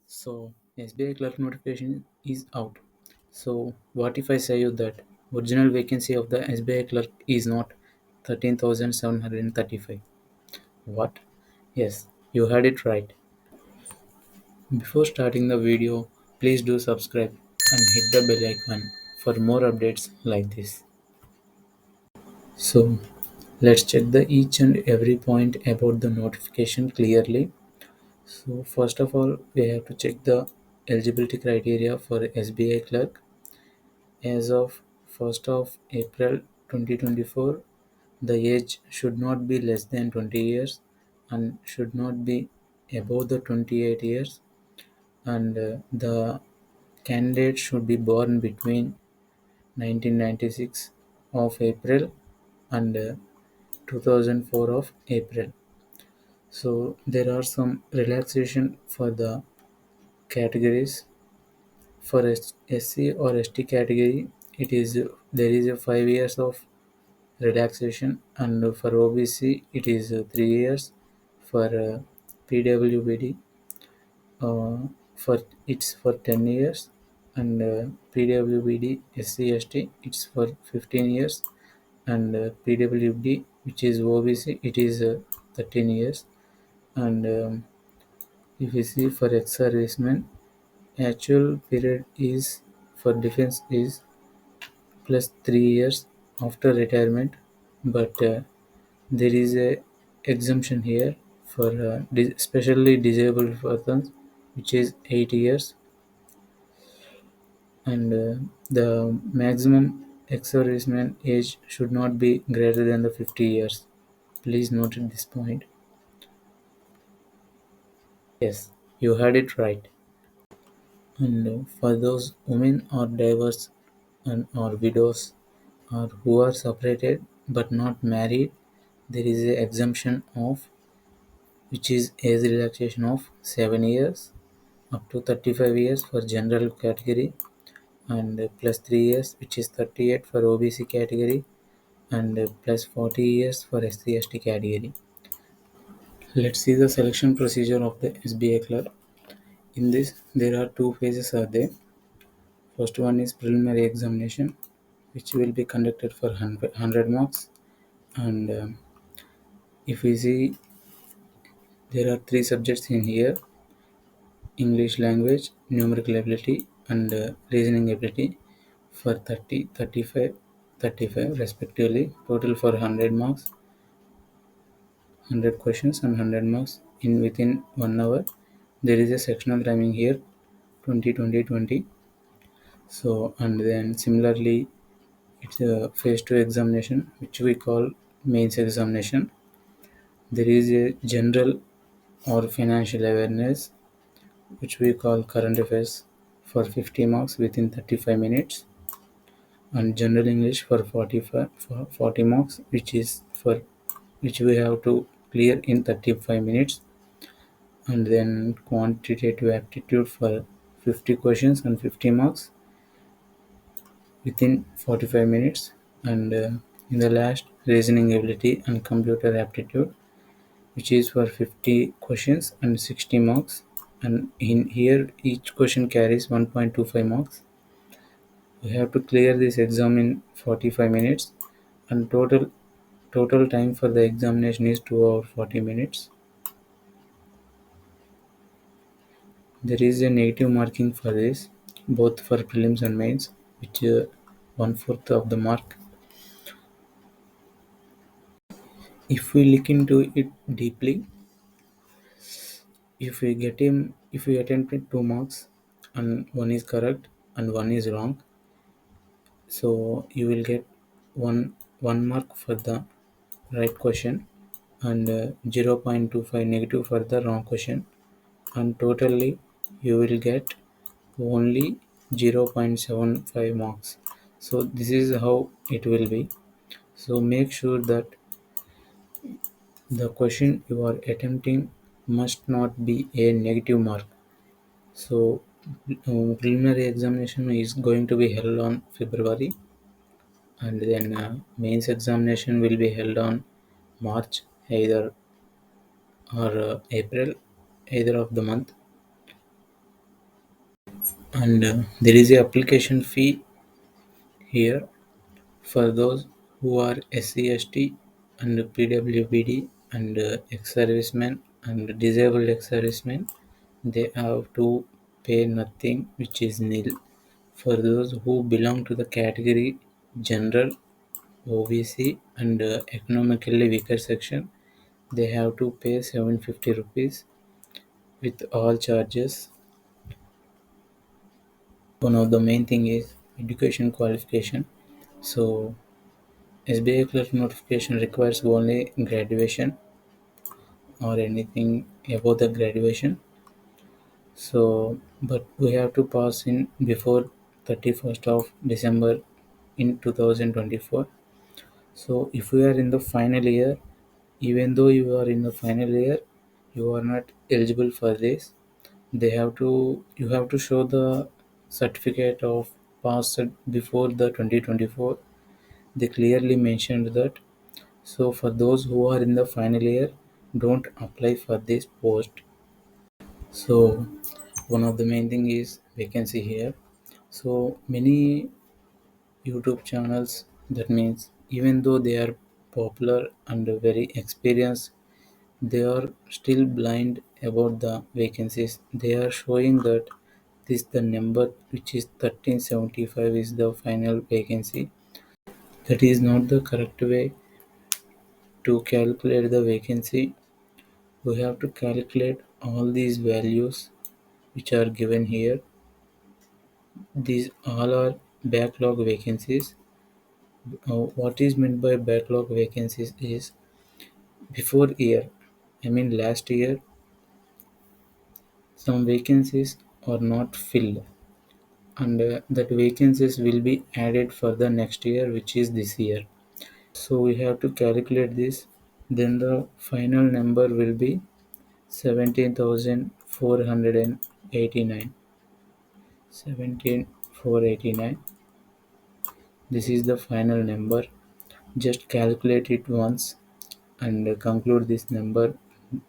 So SBI clerk notification is out. So what if I say you that original vacancy of the SBI clerk is not 13,735? What? Yes, you heard it right. Before starting the video, please do subscribe and hit the bell icon for more updates like this. So let's check the each and every point about the notification clearly. So first of all, we have to check the eligibility criteria for SBI clerk. As of 1st of April 2024, the age should not be less than 20 years and should not be above the 28 years, and the candidate should be born between 1996 of April and 2004 of April. So there are some relaxation for the categories. For SC or ST category, it is there is a 5 years of relaxation, and for OBC it is 3 years. For PWBD, for it's for 10 years, and PWBD SC/ST it's for 15 years, and PWD, which is OBC, it is 13 years. And if you see for ex-servicemen, actual period is for defense is plus 3 years after retirement, but there is a exemption here for especially disabled persons, which is 8 years, and the maximum ex-serviceman age should not be greater than the 50 years. Please note at this point. Yes, you heard it right. And for those women or diverse and or widows or who are separated but not married, there is a exemption of which is age relaxation of 7 years up to 35 years for general category, and plus 3 years which is 38 for OBC category, and plus 40 years for SC/ST category. Let's see the selection procedure of the SBA clerk. In this, there are two phases are there. First one is preliminary examination, which will be conducted for 100 marks. And if we see, there are three subjects in here: English language, numerical ability, and reasoning ability for 30, 35, 35 respectively. Total for 100 marks, 100 questions, and 100 marks in within 1 hour. There is a sectional timing here, 20, 20, 20. So, and then similarly, it's a phase 2 examination, which we call mains examination. There is a general or financial awareness, which we call current affairs, for 50 marks within 35 minutes, and general English for 45 for 40 marks, which we have to clear in 35 minutes, and then quantitative aptitude for 50 questions and 50 marks within 45 minutes, and in the last, reasoning ability and computer aptitude, which is for 50 questions and 60 marks, and in here each question carries 1.25 marks. We have to clear this exam in 45 minutes, and total time for the examination is 2 hours 40 minutes. There is a negative marking for this, both for prelims and mains, which 1/4 of the mark. If we look into it deeply, if we attempted 2 marks and one is correct and one is wrong, so you will get one mark for the right question, and 0.25 negative for the wrong question, and totally you will get only 0.75 marks. So this is how it will be. So make sure that the question you are attempting must not be a negative mark. So preliminary examination is going to be held on February, and then mains examination will be held on March either or April, either of the month. and there is a application fee here for those who are SC, ST and PWBD and ex-servicemen and disabled ex-servicemen. They have to pay nothing, which is nil. For those who belong to the category general, OBC and economically weaker section, they have to pay 750 rupees with all charges. One of the main thing is education qualification. So SBI clerk notification requires only graduation or anything above the graduation. So, but we have to pass in before 31st of December in 2024. So, if you are in the final year, even though you are in the final year, you are not eligible for this. You have to show the certificate of passed before the 2024. They clearly mentioned that. So, for those who are in the final year, don't apply for this post. So, one of the main thing is vacancy here. So many YouTube channels, that means even though they are popular and very experienced, they are still blind about the vacancies. They are showing that this the number which is 1375 is the final vacancy. That is not the correct way to calculate the vacancy. We have to calculate all these values which are given here. These all are backlog vacancies. What is meant by backlog vacancies is before year, I mean last year, some vacancies are not filled, and that vacancies will be added for the next year, which is this year. So we have to calculate this. Then the final number will be 17,489. 17,489. This is the final number. Just calculate it once and conclude this number.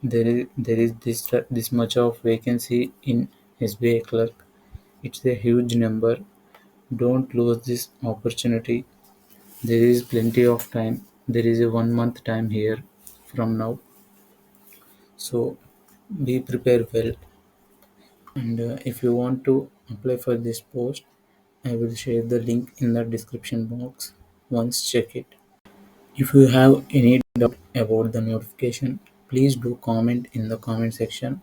There is this much of vacancy in SBI clerk. It's a huge number. Don't lose this opportunity. There is plenty of time. There is a 1 month time here from now. So be prepared well. And if you want to apply for this post, I will share the link in the description box. Once check it. If you have any doubt about the notification, please do comment in the comment section.